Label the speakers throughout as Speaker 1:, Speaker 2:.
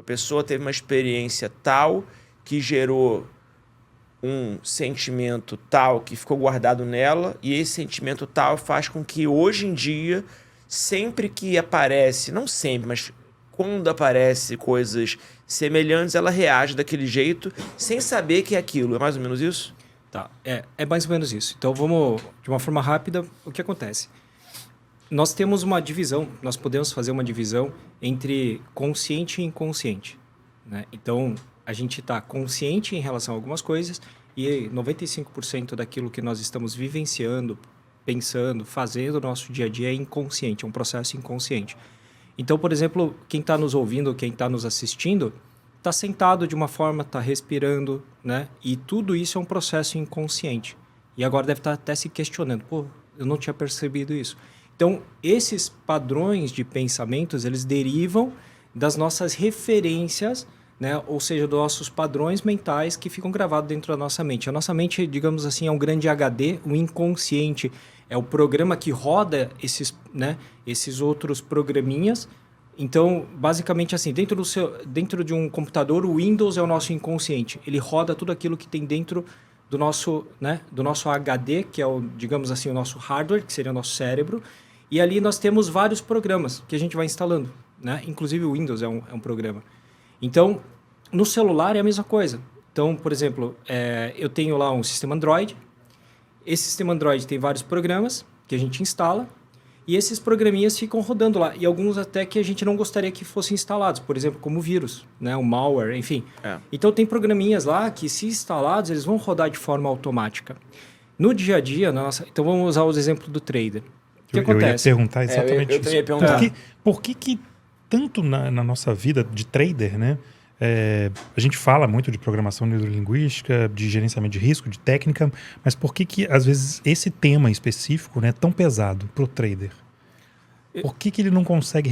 Speaker 1: pessoa teve uma experiência tal que gerou um sentimento tal que ficou guardado nela, e esse sentimento tal faz com que hoje em dia, sempre que aparece, não sempre, mas quando aparece coisas semelhantes, ela reage daquele jeito, sem saber que é aquilo. É mais ou menos isso?
Speaker 2: Tá, é mais ou menos isso. Então vamos, de uma forma rápida, o que acontece? Nós temos uma divisão, nós podemos fazer uma divisão entre consciente e inconsciente, né? Então, a gente está consciente em relação a algumas coisas e 95% daquilo que nós estamos vivenciando, pensando, fazendo no nosso dia a dia é inconsciente, é um processo inconsciente. Então, por exemplo, quem está nos ouvindo, quem está nos assistindo, está sentado de uma forma, está respirando, né? E tudo isso é um processo inconsciente. E agora deve estar até se questionando, pô, eu não tinha percebido isso. Então, esses padrões de pensamentos, eles derivam das nossas referências, né? Ou seja, dos nossos padrões mentais que ficam gravados dentro da nossa mente. A nossa mente, digamos assim, é um grande HD, o inconsciente é o programa que roda esses, né, esses outros programinhas. Então, basicamente assim, dentro de um computador, o Windows é o nosso inconsciente. Ele roda tudo aquilo que tem dentro do nosso, né, do nosso HD, que é, digamos assim, o nosso hardware, que seria o nosso cérebro. E ali nós temos vários programas que a gente vai instalando, né? Inclusive o Windows é um programa. Então, no celular é a mesma coisa. Então, por exemplo, eu tenho lá um sistema Android. Esse sistema Android tem vários programas que a gente instala e esses programinhas ficam rodando lá. E alguns até que a gente não gostaria que fossem instalados, por exemplo, como vírus, né? O malware, enfim. Então, tem programinhas lá que, se instalados, eles vão rodar de forma automática. No dia a dia, então vamos usar os exemplos do trader. O que acontece?
Speaker 3: Eu ia perguntar exatamente
Speaker 1: eu
Speaker 3: isso.
Speaker 1: ia perguntar.
Speaker 3: Por que tanto na nossa vida de trader, né? A gente fala muito de programação neurolinguística, de gerenciamento de risco, de técnica, mas por que às vezes esse tema específico, né, é tão pesado para o trader? Por que ele não consegue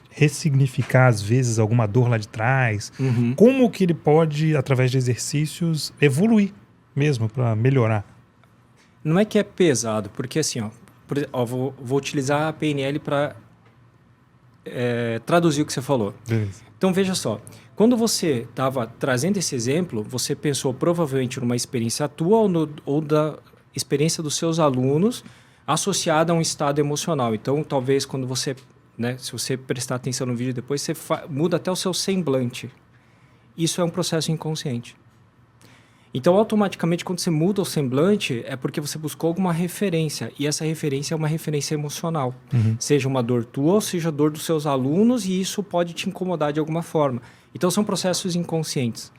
Speaker 3: ressignificar, às vezes, alguma dor lá de trás?
Speaker 2: Uhum.
Speaker 3: Como que ele pode, através de exercícios, evoluir mesmo para melhorar?
Speaker 2: Não é que é pesado, porque assim, vou utilizar a PNL para traduzir o que você falou.
Speaker 3: Beleza.
Speaker 2: Então, veja só. Quando você estava trazendo esse exemplo, você pensou provavelmente numa experiência tua ou da experiência dos seus alunos associada a um estado emocional. Então, talvez quando você, né, se você prestar atenção no vídeo depois, você muda até o seu semblante. Isso é um processo inconsciente. Então, automaticamente, quando você muda o semblante, é porque você buscou alguma referência. E essa referência é uma referência emocional.
Speaker 3: Uhum.
Speaker 2: Seja uma dor tua, ou seja dor dos seus alunos, e isso pode te incomodar de alguma forma. Então, são processos inconscientes.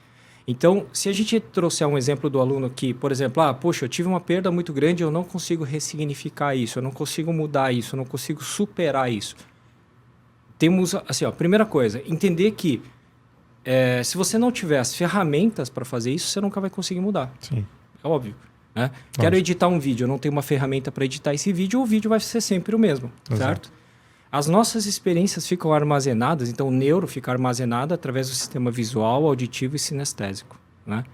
Speaker 2: Então, se a gente trouxer um exemplo do aluno que, por exemplo, poxa, eu tive uma perda muito grande, eu não consigo ressignificar isso, eu não consigo mudar isso, eu não consigo superar isso. Temos, assim, primeira coisa, entender que se você não tiver as ferramentas para fazer isso, você nunca vai conseguir mudar.
Speaker 3: Sim.
Speaker 2: É óbvio. Né? Quero editar um vídeo, eu não tenho uma ferramenta para editar esse vídeo, o vídeo vai ser sempre o mesmo, certo? As nossas experiências ficam armazenadas, então o neuro fica armazenado através do sistema visual, auditivo e sinestésico. Né?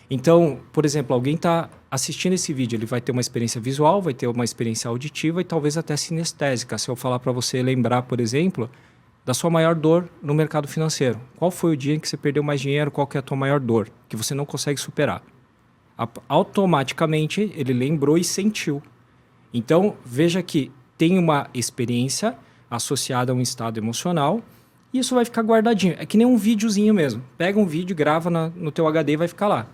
Speaker 2: Então, por exemplo, alguém está assistindo esse vídeo, ele vai ter uma experiência visual, vai ter uma experiência auditiva e talvez até sinestésica. Se eu falar para você lembrar, por exemplo, da sua maior dor no mercado financeiro. Qual foi o dia em que você perdeu mais dinheiro? Qual que é a tua maior dor? Que você não consegue superar. Automaticamente, ele lembrou e sentiu. Então, veja que tem uma experiência associada a um estado emocional e isso vai ficar guardadinho. É que nem um videozinho mesmo. Pega um vídeo, grava no teu HD e vai ficar lá.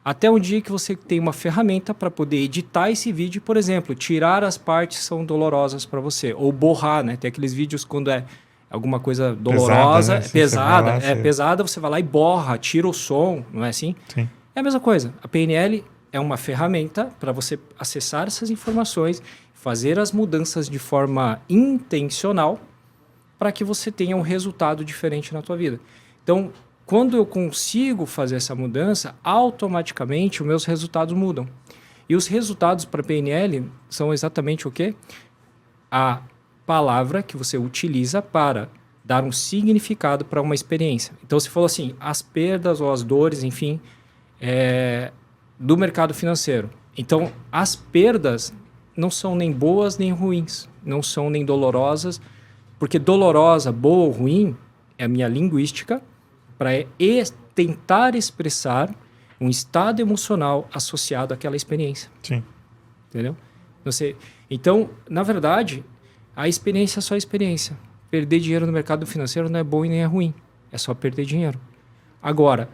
Speaker 2: Até um dia que você tem uma ferramenta para poder editar esse vídeo, por exemplo, tirar as partes que são dolorosas para você. Ou borrar, né? Tem aqueles vídeos quando é alguma coisa dolorosa, pesada, você vai lá e borra, tira o som, não é assim?
Speaker 3: Sim.
Speaker 2: É a mesma coisa. A PNL é uma ferramenta para você acessar essas informações, fazer as mudanças de forma intencional para que você tenha um resultado diferente na tua vida. Então, quando eu consigo fazer essa mudança, automaticamente os meus resultados mudam. E os resultados para a PNL são exatamente o quê? A palavra que você utiliza para dar um significado para uma experiência. Então, você falou assim, as perdas ou as dores, enfim, do mercado financeiro. Então, as perdas não são nem boas nem ruins, não são nem dolorosas, porque dolorosa, boa ou ruim é a minha linguística para tentar expressar um estado emocional associado àquela experiência.
Speaker 3: Sim.
Speaker 2: Entendeu? Então, na verdade, a experiência é só experiência. Perder dinheiro no mercado financeiro não é bom e nem é ruim. É só perder dinheiro. Agora,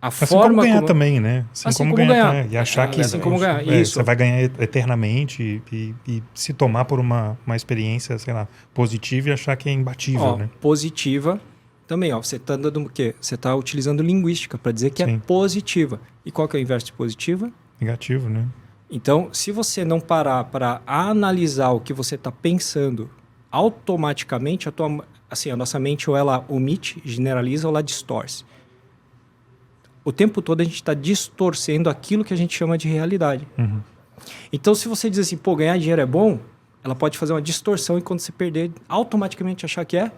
Speaker 3: assim como ganhar também, né?
Speaker 2: Assim como ganhar.
Speaker 3: Né? E achar que
Speaker 2: assim como ganhar. Isso.
Speaker 3: Você vai ganhar eternamente e se tomar por uma experiência, sei lá, positiva e achar que é imbatível, né?
Speaker 2: Positiva também, você está dando o quê? Você está utilizando linguística para dizer que é positiva. E qual que é o inverso de positiva?
Speaker 3: Negativo, né?
Speaker 2: Então, se você não parar para analisar o que você está pensando, automaticamente a nossa mente ou ela omite, generaliza ou ela distorce. O tempo todo a gente está distorcendo aquilo que a gente chama de realidade.
Speaker 3: Uhum.
Speaker 2: Então, se você diz assim, ganhar dinheiro é bom, ela pode fazer uma distorção e quando você perder, automaticamente achar que é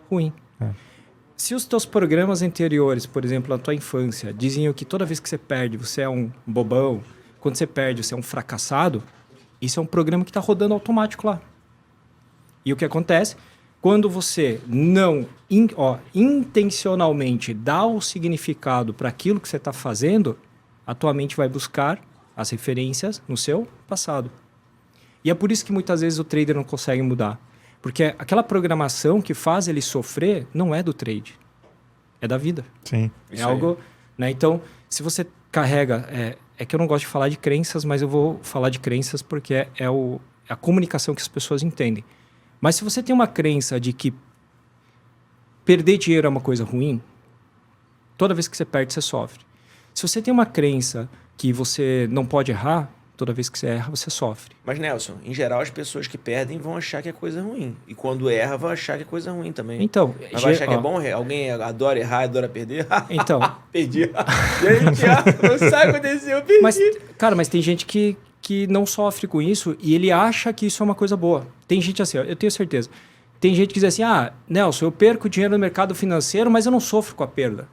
Speaker 2: ruim.
Speaker 3: É.
Speaker 2: Se os teus programas anteriores, por exemplo, na tua infância, diziam que toda vez que você perde, você é um bobão, quando você perde, você é um fracassado, isso é um programa que está rodando automático lá. E o que acontece? Quando você não intencionalmente dá o significado para aquilo que você está fazendo, a tua mente vai buscar as referências no seu passado. E é por isso que muitas vezes o trader não consegue mudar. Porque aquela programação que faz ele sofrer não é do trade, é da vida.
Speaker 3: Sim.
Speaker 2: É algo, né? Então, se você carrega... É que eu não gosto de falar de crenças, mas eu vou falar de crenças porque é a comunicação que as pessoas entendem. Mas se você tem uma crença de que perder dinheiro é uma coisa ruim, toda vez que você perde, você sofre. Se você tem uma crença que você não pode errar, toda vez que você erra, você sofre.
Speaker 1: Mas, Nelson, em geral, as pessoas que perdem vão achar que é coisa ruim. E quando erra, vão achar que é coisa ruim também.
Speaker 2: Então,
Speaker 1: mas vai achar que é bom? Alguém adora errar, adora perder?
Speaker 2: Então.
Speaker 1: Perdi. Gente, não sabe o que aconteceu, eu perdi.
Speaker 2: Mas tem gente que não sofre com isso e ele acha que isso é uma coisa boa. Tem gente assim, eu tenho certeza. Tem gente que diz assim, Nelson, eu perco dinheiro no mercado financeiro, mas eu não sofro com a perda.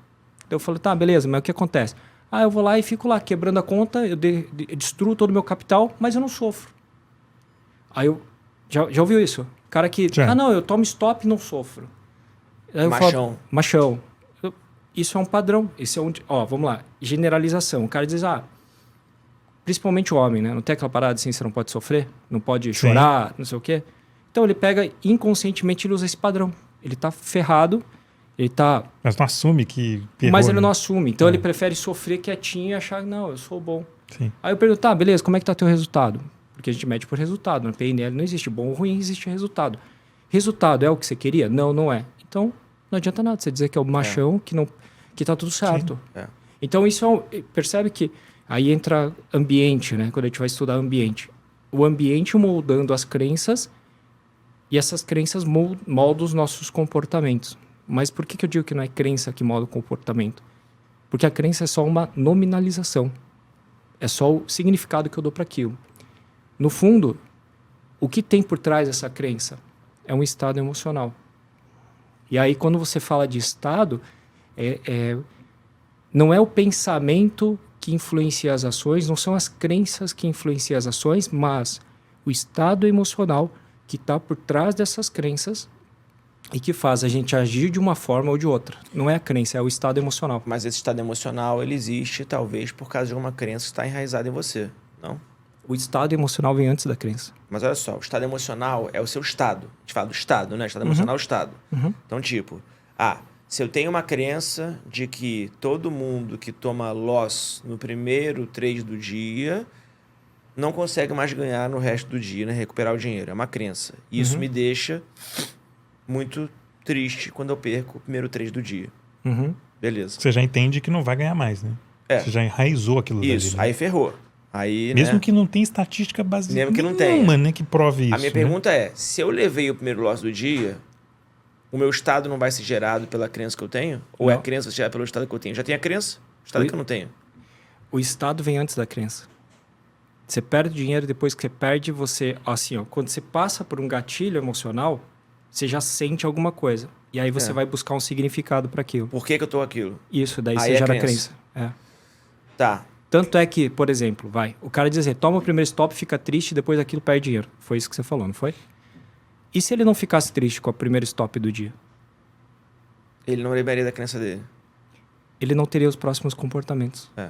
Speaker 2: Eu falo, tá, beleza, mas o que acontece? Eu vou lá e fico lá quebrando a conta, eu destruo todo o meu capital, mas eu não sofro. Aí eu... Já ouviu isso? O cara que... não, eu tomo stop e não sofro. Aí eu falo, machão. Isso é um padrão. Isso é um... vamos lá. Generalização. O cara diz, principalmente o homem, né? Não tem aquela parada assim, você não pode sofrer, não pode chorar, não sei o quê. Então ele pega, inconscientemente, ele usa esse padrão. Ele tá ferrado, ele tá...
Speaker 3: Mas não assume que... Errou,
Speaker 2: mas ele não assume. Então ele prefere sofrer quietinho e achar, não, eu sou bom.
Speaker 3: Sim.
Speaker 2: Aí eu pergunto, beleza, como é que tá teu resultado? Porque a gente mede por resultado. No PNL não existe bom ou ruim, existe resultado. Resultado é o que você queria? Não, não é. Então não adianta nada você dizer que é o machão, que tá tudo certo. Então isso percebe que aí entra ambiente, né? Quando a gente vai estudar ambiente. O ambiente moldando as crenças e essas crenças moldam os nossos comportamentos. Mas por que eu digo que não é crença que molda o comportamento? Porque a crença é só uma nominalização. É só o significado que eu dou para aquilo. No fundo, o que tem por trás dessa crença é um estado emocional. E aí, quando você fala de estado, não é o pensamento que influencia as ações, não são as crenças que influenciam as ações, mas o estado emocional que está por trás dessas crenças e que faz a gente agir de uma forma ou de outra. Não é a crença, é o estado emocional.
Speaker 1: Mas esse estado emocional, ele existe talvez por causa de uma crença que está enraizada em você, não?
Speaker 2: O estado emocional vem antes da crença.
Speaker 1: Mas olha só, o estado emocional é o seu estado. A gente fala do estado, né? Estado emocional é o estado. Então, tipo, se eu tenho uma crença de que todo mundo que toma loss no primeiro trade do dia não consegue mais ganhar no resto do dia, né? Recuperar o dinheiro. É uma crença. E isso me deixa muito triste quando eu perco o primeiro trade do dia. Beleza.
Speaker 3: Você já entende que não vai ganhar mais, né? Você já enraizou aquilo dali.
Speaker 1: Isso, aí ferrou. Aí,
Speaker 3: mesmo que não tenha estatística baseada.
Speaker 1: Mesmo que não tenha.
Speaker 3: Né, que prove isso.
Speaker 1: A minha pergunta é, se eu levei o primeiro loss do dia, o meu estado não vai ser gerado pela crença que eu tenho? Ou a crença gerada pelo estado que eu tenho? Já tem a crença, o estado que eu não tenho.
Speaker 2: O estado vem antes da crença. Você perde dinheiro, depois que você perde, quando você passa por um gatilho emocional, você já sente alguma coisa. E aí você vai buscar um significado para aquilo.
Speaker 1: Por que eu tô aquilo?
Speaker 2: Isso, daí você gera a crença.
Speaker 1: Tá.
Speaker 2: Tanto é que, por exemplo, o cara diz assim, toma o primeiro stop, fica triste, depois daquilo perde dinheiro. Foi isso que você falou, não foi? E se ele não ficasse triste com o primeiro stop do dia?
Speaker 1: Ele não lembraria da crença dele.
Speaker 2: ele não teria os próximos comportamentos.
Speaker 1: É.